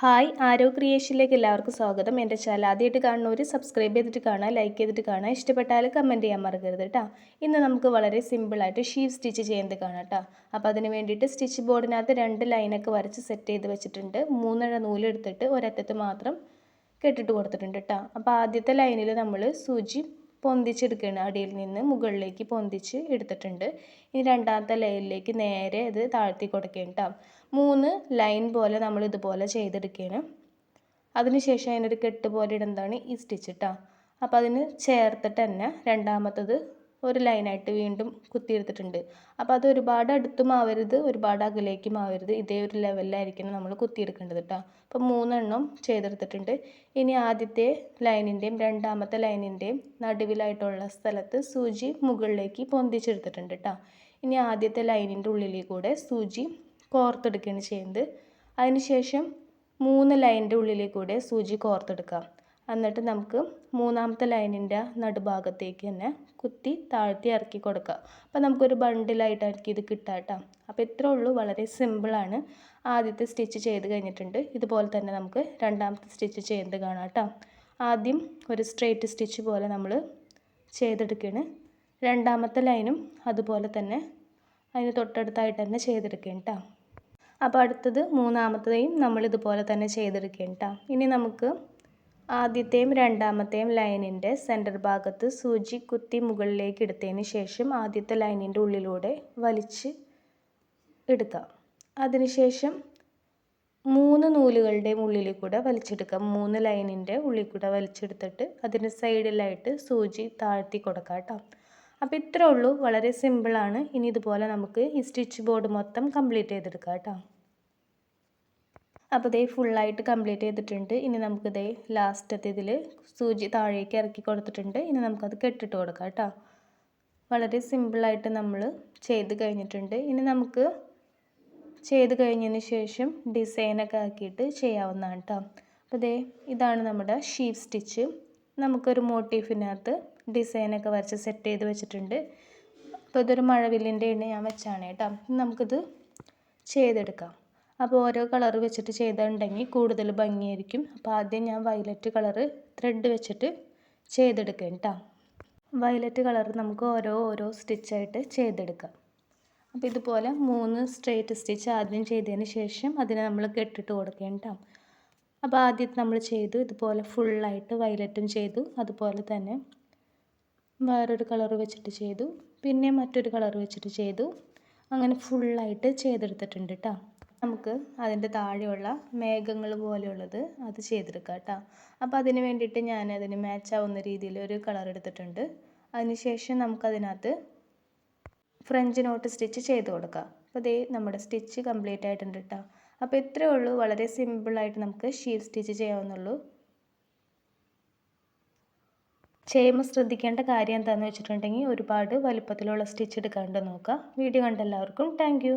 Hi ആരോ ക്രിയേഷനിലേക്ക് എല്ലാവർക്കും സ്വാഗതം. എൻ്റെ ചാനൽ ആദ്യമായിട്ട് കാണുന്നവർ സബ്സ്ക്രൈബ് ചെയ്തിട്ട് കാണുക, ലൈക്ക് ചെയ്തിട്ട് കാണുക, ഇഷ്ടപ്പെട്ടാൽ കമൻറ്റ് ചെയ്യാൻ മറക്കരുത് കേട്ടോ. ഇന്ന് നമുക്ക് വളരെ സിമ്പിളായിട്ട് ഷീവ് സ്റ്റിച്ച് ചെയ്യുന്നത് കാണാം കേട്ടോ. അപ്പോൾ അതിന് വേണ്ടിയിട്ട് സ്റ്റിച്ച് ബോർഡിനകത്ത് 2 ലൈനൊക്കെ വരച്ച് സെറ്റ് ചെയ്ത് വെച്ചിട്ടുണ്ട്. 3 നൂലെടുത്തിട്ട് ഒരറ്റത്ത് മാത്രം കെട്ടിട്ട് കൊടുത്തിട്ടുണ്ട് കേട്ടോ. അപ്പോൾ ആദ്യത്തെ ലൈനിൽ നമ്മൾ സൂചി പൊന്തിച്ചെടുക്കുകയാണ്, അടിയിൽ നിന്ന് മുകളിലേക്ക് പൊന്തിച്ച് എടുത്തിട്ടുണ്ട്. ഇനി രണ്ടാമത്തെ ലൈനിലേക്ക് നേരെ ഇത് താഴ്ത്തി കൊടുക്കുകയാണ് കേട്ടോ. 3 ലൈൻ പോലെ നമ്മൾ ഇതുപോലെ ചെയ്തെടുക്കുകയാണ്. അതിനുശേഷം അതിനൊരു കെട്ട് പോലെ ഇടുന്നതാണ് ഈ സ്റ്റിച്ച് കേട്ടോ. അപ്പോൾ അതിന് ചേർത്തിട്ട് തന്നെ രണ്ടാമത്തത് ഒരു ലൈനായിട്ട് വീണ്ടും കുത്തിയെടുത്തിട്ടുണ്ട്. അപ്പോൾ അത് ഒരുപാട് അടുത്തും ആവരുത്, ഒരുപാട് അകലേക്കും ആവരുത്, ഇതേ ഒരു ലെവലിലായിരിക്കണം നമ്മൾ കുത്തിയെടുക്കേണ്ടത് കേട്ടോ. അപ്പോൾ 3 ചെയ്തെടുത്തിട്ടുണ്ട്. ഇനി ആദ്യത്തെ ലൈനിൻ്റെയും രണ്ടാമത്തെ ലൈനിൻ്റെയും നടുവിലായിട്ടുള്ള സ്ഥലത്ത് സൂചി മുകളിലേക്ക് പൊന്തിച്ചെടുത്തിട്ടുണ്ട് കേട്ടോ. ഇനി ആദ്യത്തെ ലൈനിൻ്റെ ഉള്ളിലേക്ക് കൂടെ സൂചി കോർത്തെടുക്കുകയാണ് ചെയ്യുന്നത്. അതിനുശേഷം 3 ലൈനിൻ്റെ ഉള്ളിലേക്ക് കൂടെ സൂചി കോർത്തെടുക്കാം. എന്നിട്ട് നമുക്ക് മൂന്നാമത്തെ ലൈനിൻ്റെ നടുഭാഗത്തേക്ക് തന്നെ കുത്തി താഴ്ത്തി ഇറക്കി കൊടുക്കുക. അപ്പോൾ നമുക്കൊരു ബണ്ടിലായിട്ടായിരിക്കും ഇത് കിട്ടുക കേട്ടോ. അപ്പോൾ ഇത്രേ ഉള്ളൂ, വളരെ സിമ്പിളാണ്. ആദ്യത്തെ സ്റ്റിച്ച് ചെയ്ത് കഴിഞ്ഞിട്ടുണ്ട്. ഇതുപോലെ തന്നെ നമുക്ക് രണ്ടാമത്തെ സ്റ്റിച്ച് ചെയ്യുന്നത് കാണാം കേട്ടോ. ആദ്യം ഒരു സ്ട്രെയിറ്റ് സ്റ്റിച്ച് പോലെ നമ്മൾ ചെയ്തെടുക്കുകയാണ്. രണ്ടാമത്തെ ലൈനും അതുപോലെ തന്നെ അതിന് തൊട്ടടുത്തായിട്ട് തന്നെ ചെയ്തെടുക്കുകയാണ് കേട്ടോ. അപ്പോൾ അടുത്തത് മൂന്നാമത്തെയും നമ്മൾ ഇതുപോലെ തന്നെ ചെയ്തെടുക്കുകയാണ് കേട്ടോ. ഇനി നമുക്ക് ആദ്യത്തെയും രണ്ടാമത്തെയും ലൈനിൻ്റെ സെൻറ്റർ ഭാഗത്ത് സൂചി കുത്തി മുകളിലേക്ക് എടുത്തതിന് ശേഷം ആദ്യത്തെ ലൈനിൻ്റെ ഉള്ളിലൂടെ വലിച്ച് എടുക്കാം. അതിനുശേഷം 3 നൂലുകളുടെയും ഉള്ളിൽ കൂടെ വലിച്ചെടുക്കാം. 3 ലൈനിൻ്റെ ഉള്ളിൽ കൂടെ വലിച്ചെടുത്തിട്ട് അതിൻ്റെ സൈഡിലായിട്ട് സൂചി താഴ്ത്തി കൊടുക്കാം കേട്ടോ. അപ്പോൾ ഇത്രേ ഉള്ളൂ, വളരെ സിമ്പിളാണ്. ഇനി ഇതുപോലെ നമുക്ക് ഈ സ്റ്റിച്ച് ബോർഡ് മൊത്തം കംപ്ലീറ്റ് ചെയ്തെടുക്കാം കേട്ടോ. അപ്പോൾ ഇതേ ഫുള്ളായിട്ട് കംപ്ലീറ്റ് ചെയ്തിട്ടുണ്ട്. ഇനി നമുക്കിതേ ലാസ്റ്റത്തെ ഇതിൽ സൂചി താഴേക്ക് ഇറക്കി കൊടുത്തിട്ടുണ്ട്. ഇനി നമുക്കത് കെട്ടിട്ട് കൊടുക്കാം കേട്ടോ. വളരെ സിമ്പിളായിട്ട് നമ്മൾ ചെയ്ത് കഴിഞ്ഞിട്ടുണ്ട്. ഇനി നമുക്ക് ചെയ്ത് കഴിഞ്ഞതിന് ശേഷം ഡിസൈനൊക്കെ ആക്കിയിട്ട് ചെയ്യാവുന്നതാണ് കേട്ടോ. അപ്പോൾ ഇതാണ് നമ്മുടെ ഷീവ് സ്റ്റിച്ച്. നമുക്കൊരു മോട്ടീഫിനകത്ത് ഡിസൈനൊക്കെ വരച്ച് സെറ്റ് ചെയ്ത് വെച്ചിട്ടുണ്ട്. അപ്പോൾ ഇതൊരു മഴവില്ലിൻ്റെ എണ്ണ ഞാൻ വെച്ചാണ് കേട്ടോ. നമുക്കിത് ചെയ്തെടുക്കാം. അപ്പോൾ ഓരോ കളർ വെച്ചിട്ട് ചെയ്തിട്ടുണ്ടെങ്കിൽ കൂടുതൽ ഭംഗിയായിരിക്കും. അപ്പോൾ ആദ്യം ഞാൻ വയലറ്റ് കളറ് ത്രെഡ് വെച്ചിട്ട് ചെയ്തെടുക്കാം കേട്ടോ. വയലറ്റ് കളർ നമുക്ക് ഓരോ സ്റ്റിച്ചായിട്ട് ചെയ്തെടുക്കാം. അപ്പോൾ ഇതുപോലെ 3 സ്ട്രെയിറ്റ് സ്റ്റിച്ച് ആദ്യം ചെയ്തതിന് ശേഷം അതിനെ നമ്മൾ കെട്ടിട്ട് കൊടുക്കാം കേട്ടോ. അപ്പോൾ ആദ്യം നമ്മൾ ചെയ്തു, ഇതുപോലെ ഫുള്ളായിട്ട് വയലറ്റും ചെയ്തു, അതുപോലെ തന്നെ വേറൊരു കളർ വെച്ചിട്ട് ചെയ്തു, പിന്നെ മറ്റൊരു കളർ വെച്ചിട്ട് ചെയ്തു, അങ്ങനെ ഫുള്ളായിട്ട് ചെയ്തെടുത്തിട്ടുണ്ട് കേട്ടോ. നമുക്ക് അതിൻ്റെ താഴെയുള്ള മേഘങ്ങൾ പോലെയുള്ളത് അത് ചെയ്തെടുക്കാം കേട്ടോ. അപ്പോൾ അതിന് വേണ്ടിയിട്ട് ഞാൻ അതിന് മാച്ചാവുന്ന രീതിയിൽ ഒരു കളർ എടുത്തിട്ടുണ്ട്. അതിനുശേഷം നമുക്കതിനകത്ത് ഫ്രഞ്ച് നോട്ട് സ്റ്റിച്ച് ചെയ്ത് കൊടുക്കാം. അപ്പോൾ നമ്മുടെ സ്റ്റിച്ച് കംപ്ലീറ്റ് ആയിട്ടുണ്ട് കേട്ടോ. അപ്പോൾ ഇത്രയേ ഉള്ളൂ, വളരെ സിമ്പിളായിട്ട് നമുക്ക് ഷീവ് സ്റ്റിച്ച് ചെയ്യാവുന്നുള്ളൂ. ചെയ്യുമ്പോൾ ശ്രദ്ധിക്കേണ്ട കാര്യം എന്താണെന്ന് വെച്ചിട്ടുണ്ടെങ്കിൽ ഒരുപാട് വലുപ്പത്തിലുള്ള സ്റ്റിച്ച് എടുക്കാണ്ട് നോക്കുക. വീഡിയോ കണ്ട എല്ലാവർക്കും താങ്ക് യു.